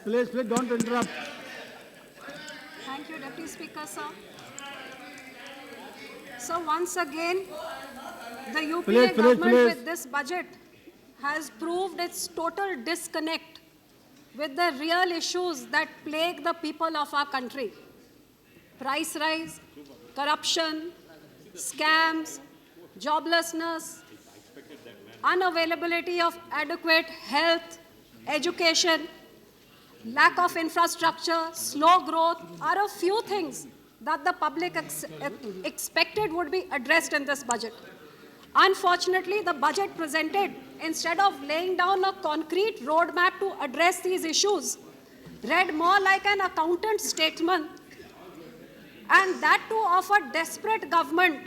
Please, don't interrupt. Thank you, Deputy Speaker, sir. So once again, the UPA government with this budget has proved its total disconnect with the real issues that plague the people of our country. Price rise, corruption, scams, joblessness, unavailability of adequate health, education, lack of infrastructure, slow growth are a few things that the public expected would be addressed in this budget. Unfortunately, the budget presented, instead of laying down a concrete roadmap to address these issues, read more like an accountant statement, and that too of a desperate government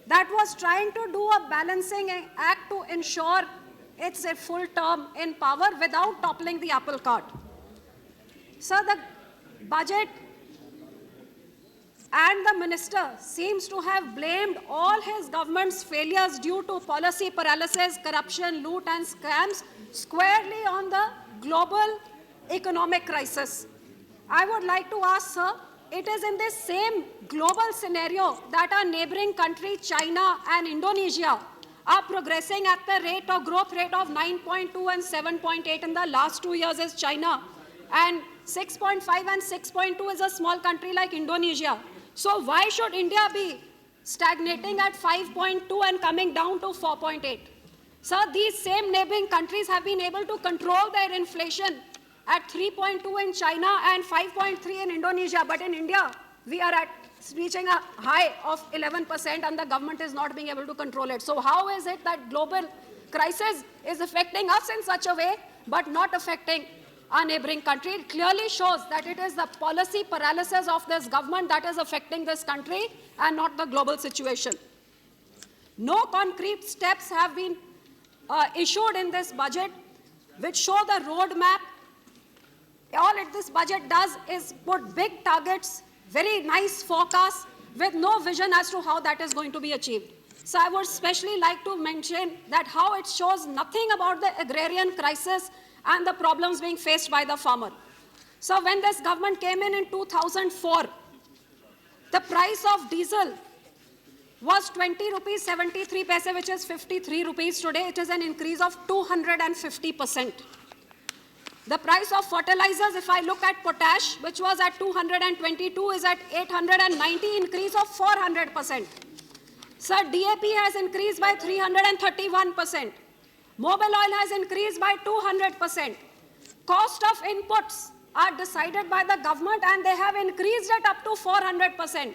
that was trying to do a balancing act to ensure it's a full term in power without toppling the apple cart. So the budget and the minister seems to have blamed all his government's failures due to policy paralysis, corruption, loot and scams squarely on the global economic crisis. I would like to ask, sir, it is in this same global scenario that our neighboring country, China and Indonesia, are progressing at the rate of growth rate of 9.2 and 7.8 in the last 2 years is China, and 6.5 and 6.2 is a small country like Indonesia. So why should India be stagnating at 5.2 and coming down to 4.8? Sir, these same neighboring countries have been able to control their inflation at 3.2 in China and 5.3 in Indonesia. But in India, we are at reaching a high of 11% and the government is not being able to control it. So how is it that global crisis is affecting us in such a way but not affecting our neighboring country? It clearly shows that it is the policy paralysis of this government that is affecting this country and not the global situation. No concrete steps have been issued in this budget which show the roadmap. All this budget does is put big targets, very nice forecasts with no vision as to how that is going to be achieved. So I would especially like to mention that how it shows nothing about the agrarian crisis and the problems being faced by the farmer. So when this government came in 2004, the price of diesel was 20 rupees 73 paise, which is 53 rupees today. It is an increase of 250%. The price of fertilizers, if I look at potash, which was at 222, is at 890, increase of 400%. So DAP has increased by 331%. Mobile oil has increased by 200%. Cost of inputs are decided by the government and they have increased it up to 400%.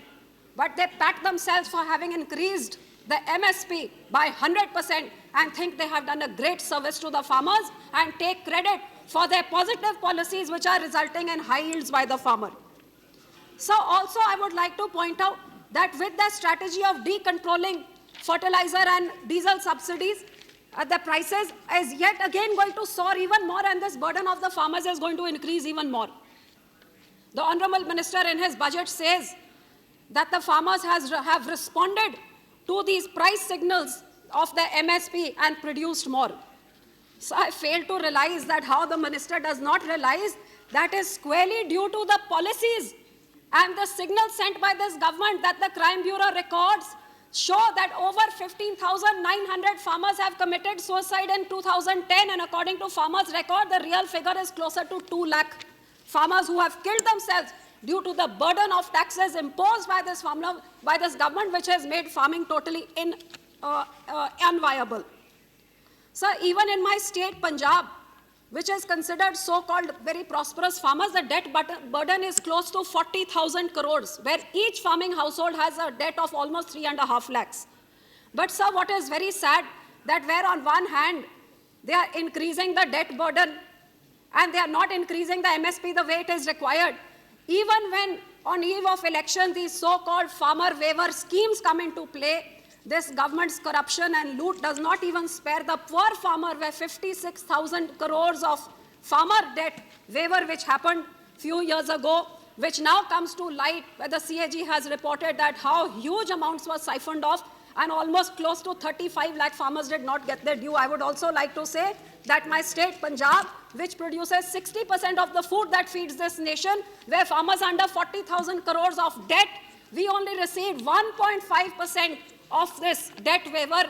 But they pat themselves for having increased the MSP by 100% and think they have done a great service to the farmers and take credit for their positive policies which are resulting in high yields by the farmer. So also I would like to point out that with the strategy of decontrolling fertilizer and diesel subsidies, the prices is yet again going to soar even more and this burden of the farmers is going to increase even more. The Honorable Minister in his budget says that the farmers have responded to these price signals of the MSP and produced more. So I fail to realize that how the minister does not realize that is squarely due to the policies and the signals sent by this government that the Crime Bureau records show that over 15,900 farmers have committed suicide in 2010, and according to farmers' record, the real figure is closer to 2 lakh farmers who have killed themselves due to the burden of taxes imposed by this government, which has made farming totally unviable. So even in my state, Punjab, which is considered so-called very prosperous farmers, the debt burden is close to 40,000 crores, where each farming household has a debt of almost 3.5 lakhs. But sir, what is very sad, that where on one hand, they are increasing the debt burden and they are not increasing the MSP the way it is required. Even when on eve of election, these so-called farmer waiver schemes come into play, this government's corruption and loot does not even spare the poor farmer, where 56,000 crores of farmer debt waiver which happened few years ago, which now comes to light, where the CAG has reported that how huge amounts were siphoned off and almost close to 35 lakh farmers did not get their due. I would also like to say that my state, Punjab, which produces 60% of the food that feeds this nation, where farmers under 40,000 crores of debt, we only received 1.5% of this debt waiver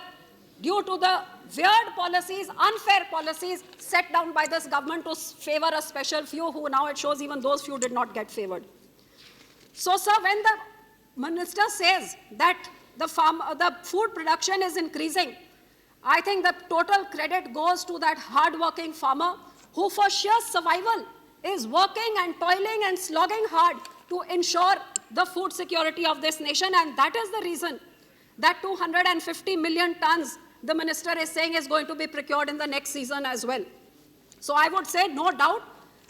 due to the weird policies, unfair policies set down by this government to favor a special few who now it shows even those few did not get favored. So, sir, when the minister says that the food production is increasing, I think the total credit goes to that hard-working farmer who for sheer survival is working and toiling and slogging hard to ensure the food security of this nation, and that is the reason that 250 million tons the minister is saying is going to be procured in the next season as well. So I would say no doubt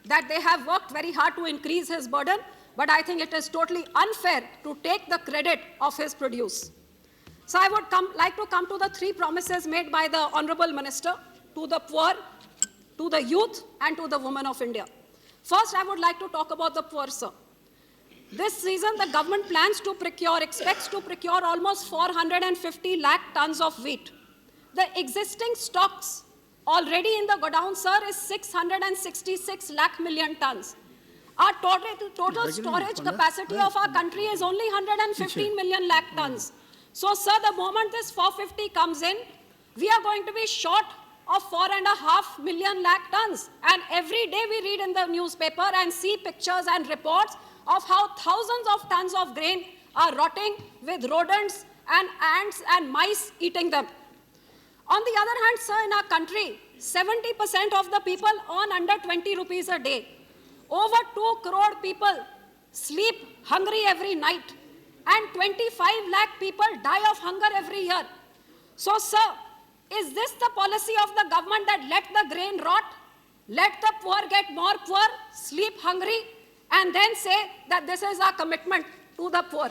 that they have worked very hard to increase his burden, but I think it is totally unfair to take the credit of his produce. So I would like to come to the three promises made by the Honorable Minister to the poor, to the youth, and to the women of India. First, I would like to talk about the poor, sir. This season, the government expects to procure almost 450 lakh tons of wheat. The existing stocks already in the godown, sir, is 666 lakh million tons. Our total storage capacity of our country is only 115 million lakh tons. So, sir, the moment this 450 comes in, we are going to be short of 4.5 million lakh tons. And every day we read in the newspaper and see pictures and reports of how thousands of tons of grain are rotting with rodents and ants and mice eating them. On the other hand, sir, in our country, 70% of the people earn under 20 rupees a day. Over 2 crore people sleep hungry every night, and 25 lakh people die of hunger every year. So, sir, is this the policy of the government that let the grain rot, let the poor get more poor, sleep hungry, and then say that this is our commitment to the poor?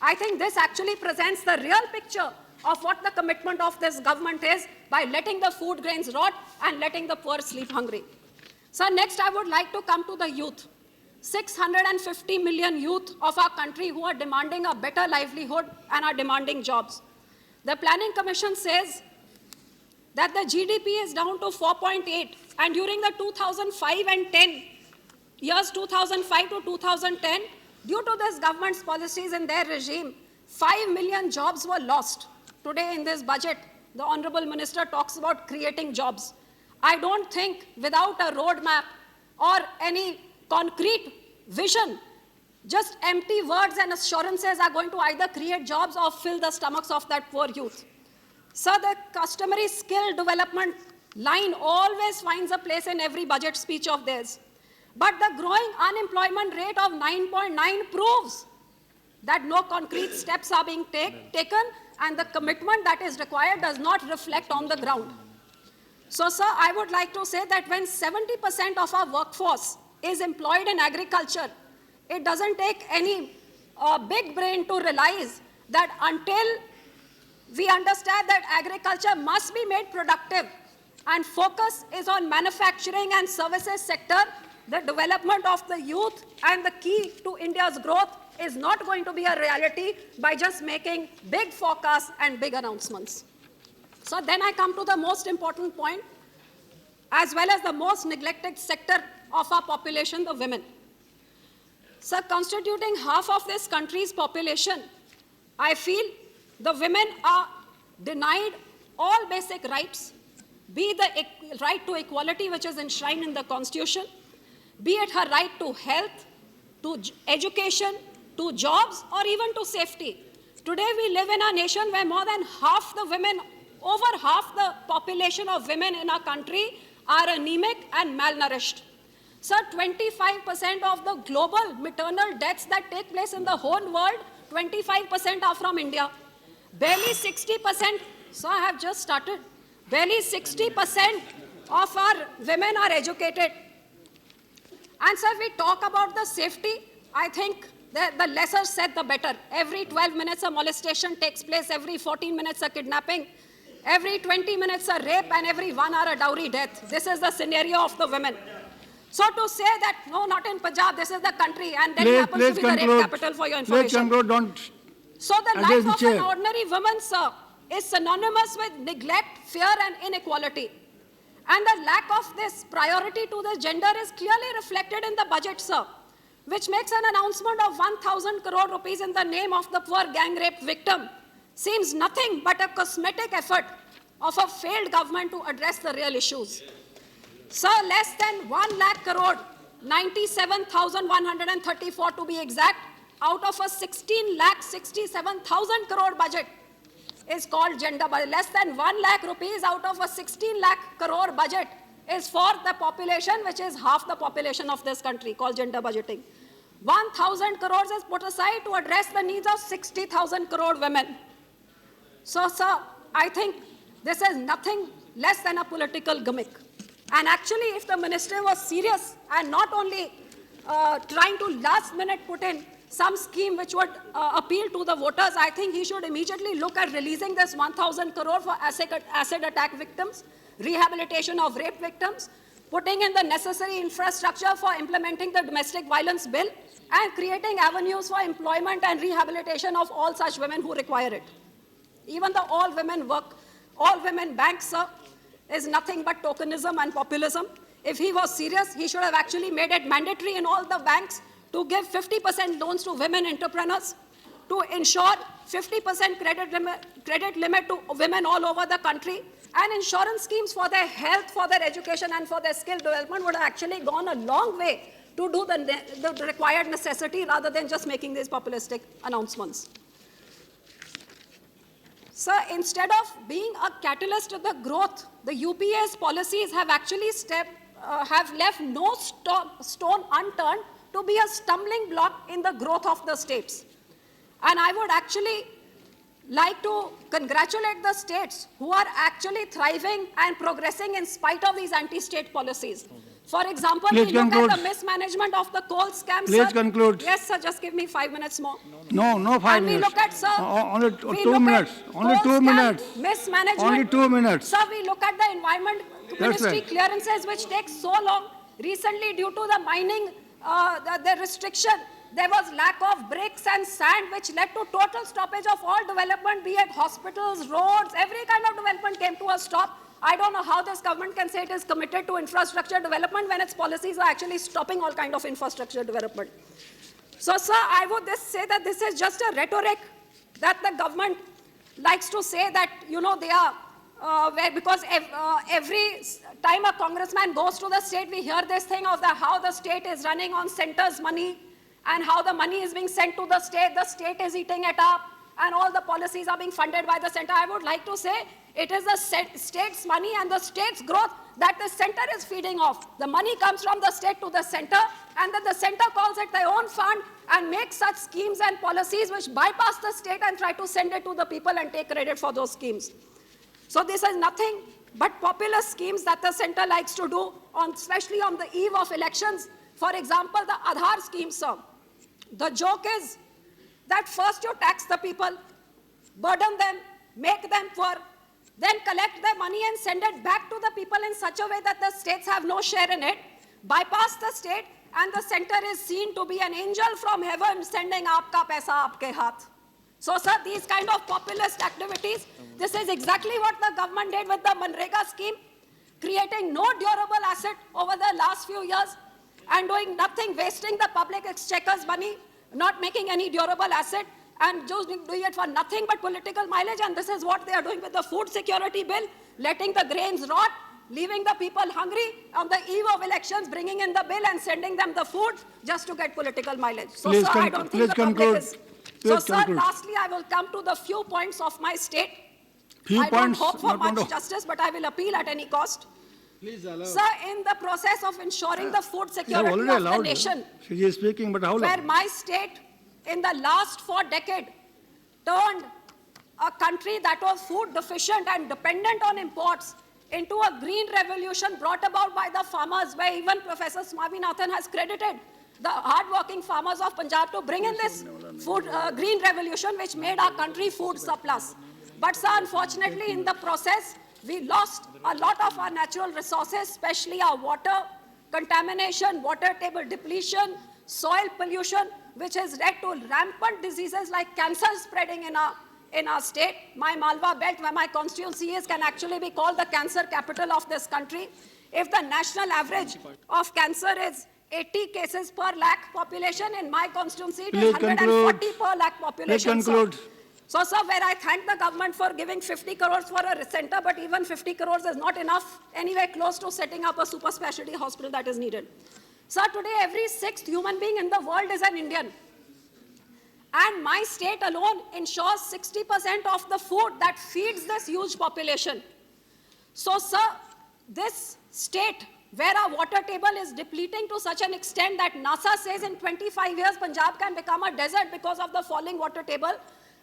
I think this actually presents the real picture of what the commitment of this government is by letting the food grains rot and letting the poor sleep hungry. So next I would like to come to the youth. 650 million youth of our country who are demanding a better livelihood and are demanding jobs. The Planning Commission says that the GDP is down to 4.8, and during the 2005 and 10 years, 2005 to 2010, due to this government's policies in their regime, 5 million jobs were lost. Today in this budget, the Honorable Minister talks about creating jobs. I don't think without a roadmap or any concrete vision, just empty words and assurances are going to either create jobs or fill the stomachs of that poor youth. Sir, the customary skill development line always finds a place in every budget speech of theirs. But the growing unemployment rate of 9.9 proves that no concrete steps are being taken, and the commitment that is required does not reflect on the ground. So, sir, I would like to say that when 70% of our workforce is employed in agriculture, it doesn't take any big brain to realize that until we understand that agriculture must be made productive and focus is on manufacturing and services sector, the development of the youth and the key to India's growth is not going to be a reality by just making big forecasts and big announcements. So then I come to the most important point, as well as the most neglected sector of our population, the women. So constituting half of this country's population, I feel the women are denied all basic rights, be the right to equality which is enshrined in the Constitution, be it her right to health, to education, to jobs, or even to safety. Today we live in a nation where more than half the women, over half the population of women in our country are anemic and malnourished. Sir, 25% of the global maternal deaths that take place in the whole world, 25% are from India. Barely 60%, so I have just started, barely 60% of our women are educated. And sir, we talk about the safety, I think the lesser said the better. Every 12 minutes a molestation takes place, every 14 minutes a kidnapping, every 20 minutes a rape, and every 1 hour a dowry death. This is the scenario of the women. So to say that, no, not in Punjab, this is the country, and then it happens to be the rape capital for your information. So the life of an ordinary woman, sir, is synonymous with neglect, fear, and inequality. And the lack of this priority to the gender is clearly reflected in the budget, sir, which makes an announcement of 1,000 crore rupees in the name of the poor gang rape victim. Seems nothing but a cosmetic effort of a failed government to address the real issues. Sir, less than 1 lakh crore, 97,134 to be exact, out of a 16,67,000 crore budget is called gender budget. Less than 1 lakh rupees out of a 16 lakh crore budget is for the population, which is half the population of this country, called gender budgeting. 1,000 crores is put aside to address the needs of 60,000 crore women. So, sir, I think this is nothing less than a political gimmick. And actually, if the minister was serious and not only trying to last minute put in some scheme which would appeal to the voters, I think he should immediately look at releasing this 1,000 crore for acid attack victims, rehabilitation of rape victims, putting in the necessary infrastructure for implementing the domestic violence bill, and creating avenues for employment and rehabilitation of all such women who require it. Even the all women bank, sir, is nothing but tokenism and populism. If he was serious, he should have actually made it mandatory in all the banks to give 50% loans to women entrepreneurs, to ensure 50% credit limit to women all over the country, and insurance schemes for their health, for their education, and for their skill development would have actually gone a long way to do the required necessity rather than just making these populistic announcements. Sir, instead of being a catalyst to the growth, the UPA's policies have actually have left no stone unturned to be a stumbling block in the growth of the states. And I would actually like to congratulate the states who are actually thriving and progressing in spite of these anti-state policies. For example, we look at the mismanagement of the coal scam. Please conclude. Yes, sir, just give me 5 minutes more. No, 5 minutes. And we look at, sir, only 2 minutes. Only 2 minutes. Mismanagement. Only 2 minutes. Sir, we look at the environment ministry clearances, which take so long. Recently, due to the mining, the restriction, there was lack of bricks and sand, which led to total stoppage of all development, be it hospitals, roads, every kind of development came to a stop. I don't know how this government can say it is committed to infrastructure development when its policies are actually stopping all kind of infrastructure development. So, sir, I would say that this is just a rhetoric that the government likes to say that, you know, they are, because every time a congressman goes to the state, we hear this thing of how the state is running on center's money and how the money is being sent to the state is eating it up, and all the policies are being funded by the center. I would like to say it is the state's money and the state's growth that the center is feeding off. The money comes from the state to the center, and then the center calls it their own fund and makes such schemes and policies which bypass the state and try to send it to the people and take credit for those schemes. So this is nothing but populist schemes that the center likes to do, especially on the eve of elections. For example, the Aadhaar scheme, sir. The joke is that first you tax the people, burden them, make them poor, then collect their money and send it back to the people in such a way that the states have no share in it, bypass the state, and the center is seen to be an angel from heaven sending aapka paisa aapke haath. So, sir, these kind of populist activities, this is exactly what the government did with the Manrega scheme, creating no durable asset over the last few years and doing nothing, wasting the public exchequer's money, not making any durable asset, and just doing it for nothing but political mileage. And this is what they are doing with the food security bill, letting the grains rot, leaving the people hungry on the eve of elections, bringing in the bill and sending them the food just to get political mileage. So, sir, I don't think the public is... So, sir, lastly, I will come to the few points of my state. I don't hope for much justice, but I will appeal at any cost. Please allow. Sir, in the process of ensuring the food security of the nation, she is speaking, but how long? Where my state, in the last 4 decades, turned a country that was food deficient and dependent on imports into a green revolution brought about by the farmers, where even Professor Swaminathan has credited the hard-working farmers of Punjab to bring in this green revolution, which made our country food surplus. But, sir, unfortunately, in the process, we lost a lot of our natural resources, especially our water, contamination, water table depletion, soil pollution, which has led to rampant diseases like cancer spreading in in our state. My Malwa belt, where my constituency is, can actually be called the cancer capital of this country. If the national average of cancer is 80 cases per lakh population, in my constituency it is 140 per lakh population. Please conclude. So, sir, where I thank the government for giving 50 crores for a center, but even 50 crores is not enough, anywhere close to setting up a super specialty hospital that is needed. Sir, today every sixth human being in the world is an Indian. And my state alone ensures 60% of the food that feeds this huge population. So, sir, this state where our water table is depleting to such an extent that NASA says in 25 years Punjab can become a desert because of the falling water table,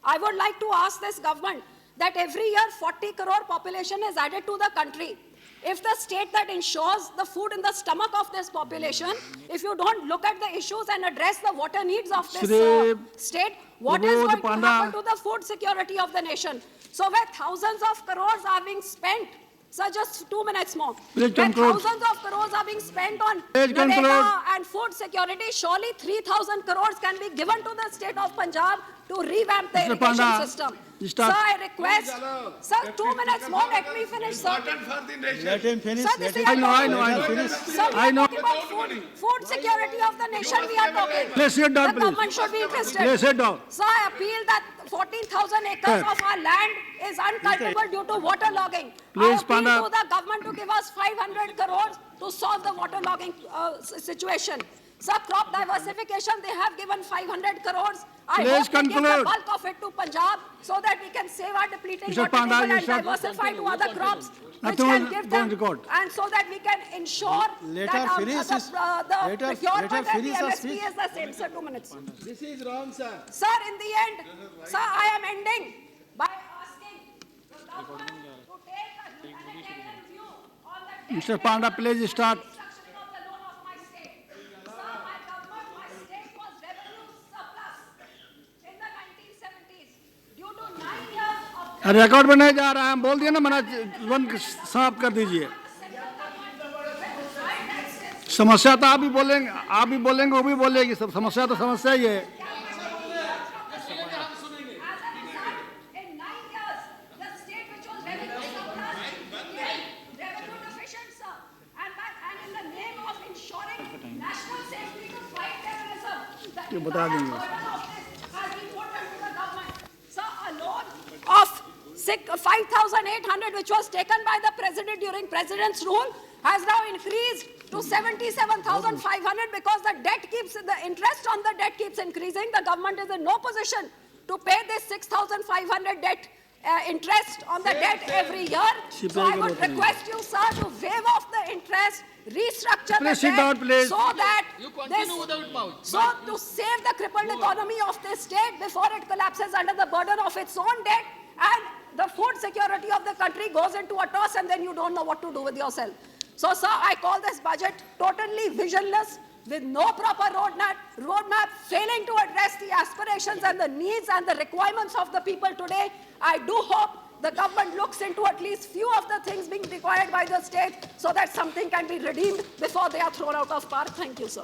I would like to ask this government that every year 40 crore population is added to the country. If the state that ensures the food in the stomach of this population, if you don't look at the issues and address the water needs of this state, what is going to happen to the food security of the nation? So where thousands of crores are being spent, sir, just 2 minutes more, where thousands of crores are being spent on Narega and food security, surely 3,000 crores can be given to the state of Punjab to revamp the irrigation system. Sir, I request, sir, 2 minutes more, let me finish, sir. Let him finish. Sir, this is I know. Sir, we are talking about food security of the nation, we are talking. Please sit down, The government should be interested. Please sit down. So I appeal that 14,000 acres of our land is uncultivable due to water logging. Please, I appeal Panda. to the government to give us 500 crores to solve the water logging situation. Sir, crop diversification, they have given 500 crores. I Please hope they give the conclude. bulk of it to Punjab so that we can save our depleting Mr. water Panda, table you and should diversify to other crops which Nothing can will give go on them, record. and so that we can ensure Let that her finish the his- procurement let her and the finish her MSP speech. is the same. Sir, 2 minutes. This is wrong, sir. Sir, in the end, sir, I am ending by asking the government to take a humanitarian view on the Mr. Panda, please start. restructuring of the loan of my state. Sir, my government, my state was revenue surplus in the 1970s due to 9 years of record में नहीं जा रहा है, हम बोल दिए ना, मना बंद साफ कर दीजिए। समस्या तो आप भी बोलेंगे वो भी बोलेगी, सब समस्या तो समस्या ही है। In 9 years, the state which was revenue surplus became revenue deficient, sir. And in the name of ensuring national safety to fight terrorism, the बता entire देंगे। burden of this has been put onto the government. Sir, a loan of 5,800, which was taken by the president during president's rule, has now increased to 77,500 because the interest on the debt keeps increasing. The government is in no position to pay this 6,500 debt interest on the debt every year. So I would request you, sir, to waive off the interest, restructure the Please sit debt down, please. so that continue without mouth. so to save the crippled economy of this state before it collapses under the burden of its own debt, and the food security of the country goes into a toss and then you don't know what to do with yourself. So, sir, I call this budget totally visionless, with no proper roadmap, failing to address the aspirations and the needs and the requirements of the people today. I do hope the government looks into at least few of the things being required by the state so that something can be redeemed before they are thrown out of power. Thank you, sir.